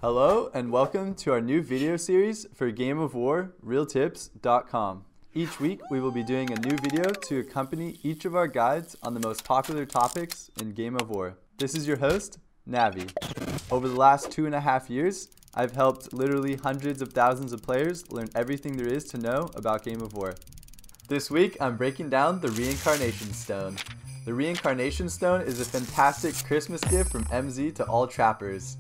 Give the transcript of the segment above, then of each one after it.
Hello and welcome to our new video series for Game of War realtips.com. Each week we will be doing a new video to accompany each of our guides on the most popular topics in Game of War. This is your host, Navi. Over the last 2.5 years, I've helped literally hundreds of thousands of players learn everything there is to know about Game of War. This week I'm breaking down the Reincarnation Stone. The Reincarnation Stone is a fantastic Christmas gift from MZ to all trappers.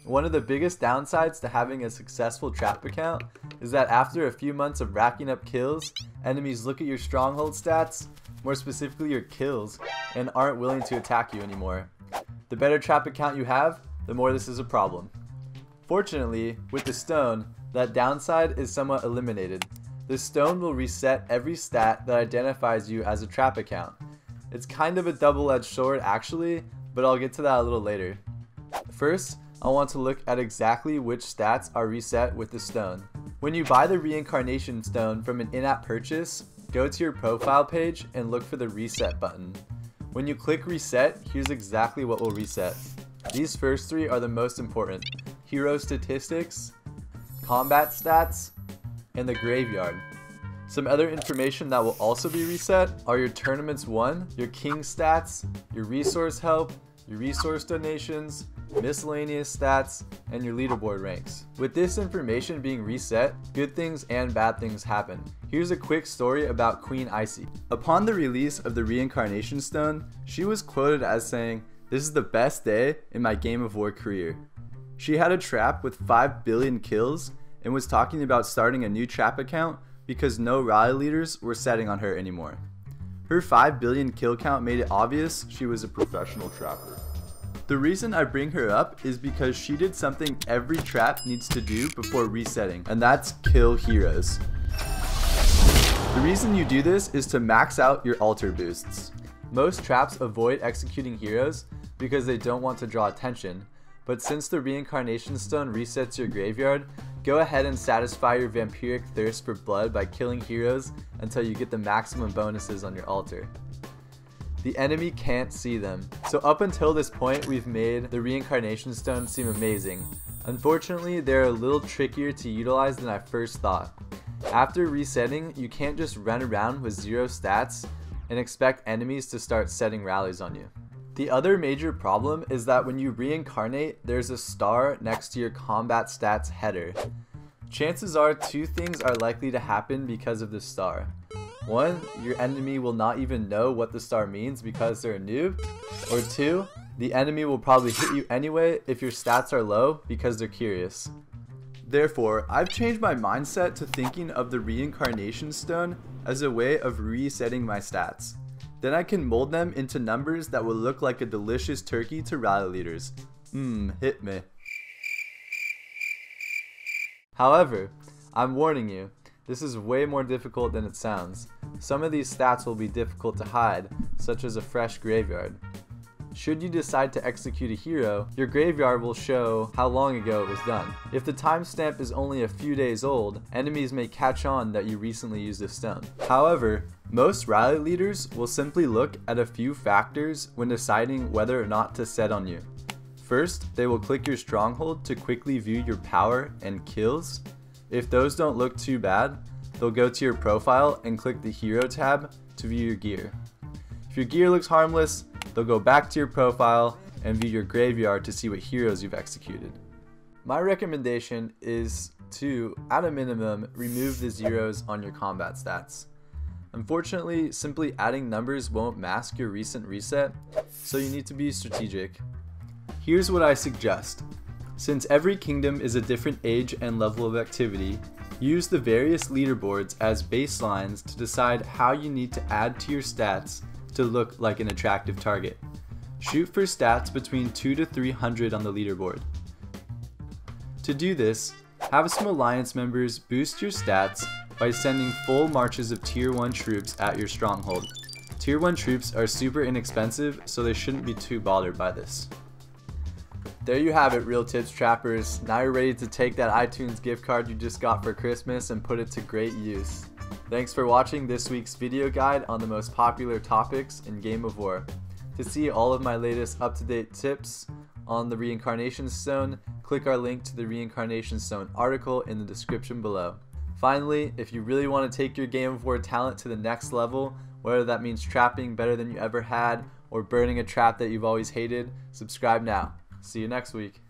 One of the biggest downsides to having a successful trap account is that after a few months of racking up kills, enemies look at your stronghold stats, more specifically your kills, and aren't willing to attack you anymore. The better trap account you have, the more this is a problem. Fortunately, with the stone, that downside is somewhat eliminated. The stone will reset every stat that identifies you as a trap account. It's kind of a double-edged sword actually, but I'll get to that a little later. First, I want to look at exactly which stats are reset with the stone. When you buy the Reincarnation Stone from an in-app purchase, go to your profile page and look for the reset button. When you click reset, here's exactly what will reset. These first three are the most important: hero statistics, combat stats, and the graveyard. Some other information that will also be reset are your tournaments won, your king stats, your resource help, your resource donations, miscellaneous stats, and your leaderboard ranks. With this information being reset, good things and bad things happen. Here's a quick story about Queen Icy. Upon the release of the Reincarnation Stone, she was quoted as saying, "This is the best day in my Game of War career." She had a trap with 5 billion kills and was talking about starting a new trap account because no rally leaders were setting on her anymore. Her 5 billion kill count made it obvious she was a professional trapper. The reason I bring her up is because she did something every trap needs to do before resetting, and that's kill heroes. The reason you do this is to max out your altar boosts. Most traps avoid executing heroes because they don't want to draw attention, but since the Reincarnation Stone resets your graveyard, go ahead and satisfy your vampiric thirst for blood by killing heroes until you get the maximum bonuses on your altar. The enemy can't see them. So up until this point, we've made the Reincarnation Stone seem amazing. Unfortunately, they're a little trickier to utilize than I first thought. After resetting, you can't just run around with 0 stats and expect enemies to start setting rallies on you. The other major problem is that when you reincarnate, there's a star next to your combat stats header. Chances are 2 things are likely to happen because of the star. 1, your enemy will not even know what the star means because they're a noob. Or 2, the enemy will probably hit you anyway if your stats are low because they're curious. Therefore, I've changed my mindset to thinking of the Reincarnation Stone as a way of resetting my stats. Then I can mold them into numbers that will look like a delicious turkey to rally leaders. Hit me. However, I'm warning you, this is way more difficult than it sounds. Some of these stats will be difficult to hide, such as a fresh graveyard. Should you decide to execute a hero, your graveyard will show how long ago it was done. If the timestamp is only a few days old, enemies may catch on that you recently used a stone. However, most rally leaders will simply look at a few factors when deciding whether or not to set on you. First, they will click your stronghold to quickly view your power and kills. If those don't look too bad, they'll go to your profile and click the hero tab to view your gear. If your gear looks harmless, they'll go back to your profile and view your graveyard to see what heroes you've executed. My recommendation is to, at a minimum, remove the zeros on your combat stats. Unfortunately, simply adding numbers won't mask your recent reset, so you need to be strategic. Here's what I suggest. Since every kingdom is a different age and level of activity, use the various leaderboards as baselines to decide how you need to add to your stats to look like an attractive target. Shoot for stats between 200 to 300 on the leaderboard. To do this, have some alliance members boost your stats by sending full marches of tier 1 troops at your stronghold. Tier 1 troops are super inexpensive, so they shouldn't be too bothered by this. There you have it, Real Tips Trappers. Now you're ready to take that iTunes gift card you just got for Christmas and put it to great use. Thanks for watching this week's video guide on the most popular topics in Game of War. To see all of my latest up-to-date tips on the Reincarnation Stone, click our link to the Reincarnation Stone article in the description below. Finally, if you really want to take your Game of War talent to the next level, whether that means trapping better than you ever had or burning a trap that you've always hated, subscribe now. See you next week.